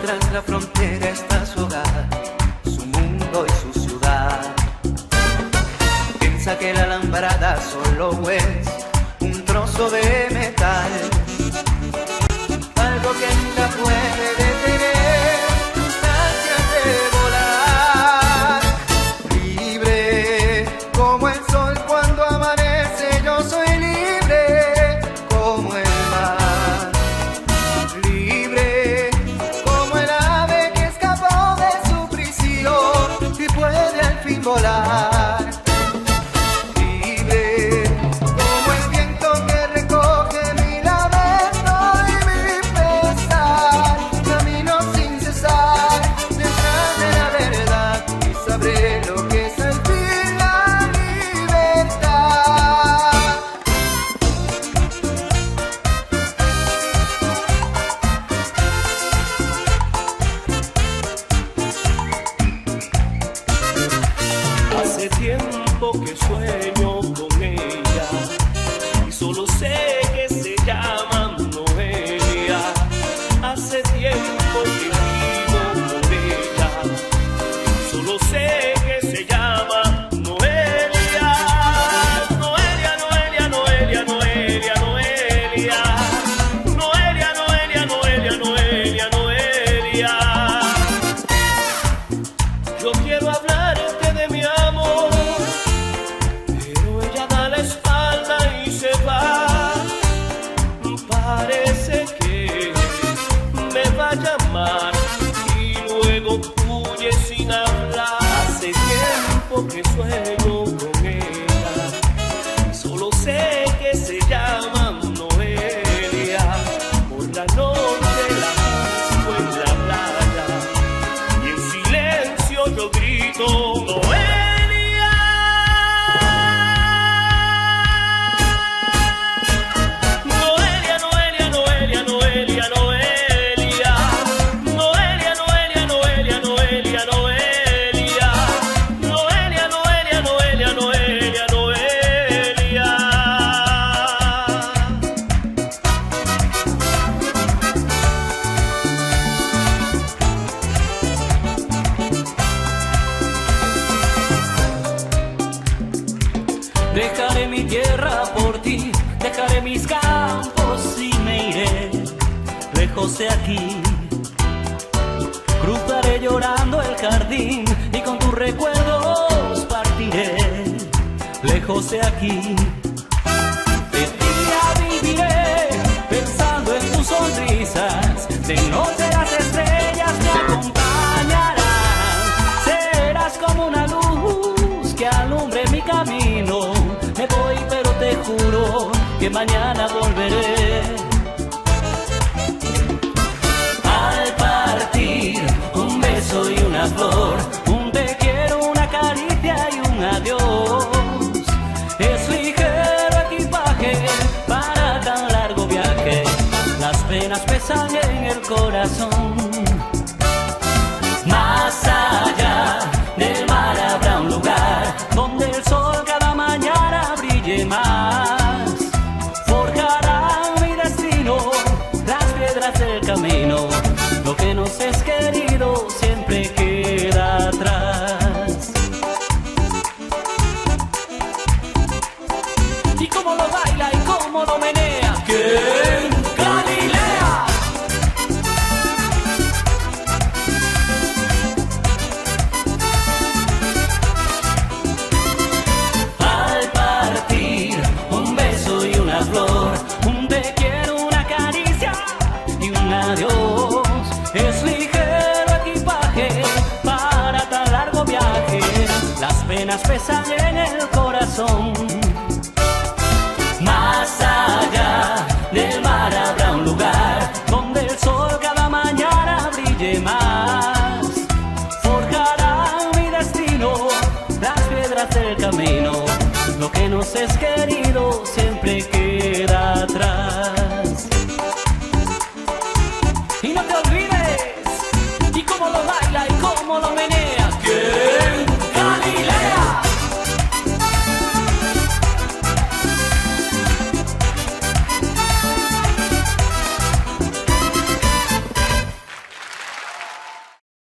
tras la frontera está su hogar, su mundo y su ciudad. Piensa que la alambrada solo es un trozo de metal, algo que nunca puede detener tus ansias de volar. Libre como el sol cuando amanece, yo soy libre como el mar. Libre como el ave que escapó de su prisión y puede al fin volar. Hace tiempo que sueño con ella y solo sé que se llama Noelia. Hace tiempo que vivo con ella, solo sé que se llama Noelia. Noelia, Noelia, Noelia, Noelia, Noelia. Noelia, Noelia, Noelia, Noelia, Noelia. Yo quiero hablarte de mi amor, pero ella da la espalda y se va. Parece que me va a llamar y luego huye sin hablar. Hace tiempo que sueño con ella y solo sé que se llama Noelia. Por la noche la busco en la playa y en silencio yo grito Noelia. Noelia, Noelia, Noelia, Noelia, Noelia. Noelia, Noelia, Noelia, Noelia, Noelia. Noelia, Noelia, Noelia, Noelia, Noelia. Dejaré mi tierra por ti, dejaré mis campos y me iré lejos de aquí. Cruzaré llorando el jardín y con tus recuerdos partiré lejos de aquí. De día viviré pensando en tus sonrisas, de noche las estrellas me acompañarán. Serás como una luz que alumbre mi camino. Me voy pero te juro que mañana volveré. Al partir un beso y una flor, un te quiero, una caricia y un adiós. Es ligero equipaje para tan largo viaje, las penas pesan en el corazón. Más allá del mar habrá un lugar donde el sol cada mañana brille más. Forjará mi destino las piedras del camino. Lo que nos es querido siempre queda atrás. Y cómo lo baila y cómo lo menea. ¿Quién? Galilea. Al partir un beso y una flor, un te quiero, una caricia y un adiós. Es ligero equipaje para tan largo viaje, las penas pesan en el corazón. Más allá del mar habrá un lugar donde el sol cada mañana brille más. Forjará mi destino las piedras del camino. Lo que nos es querido siempre queda atrás. Y no te olvides, y cómo lo baila y cómo lo menea.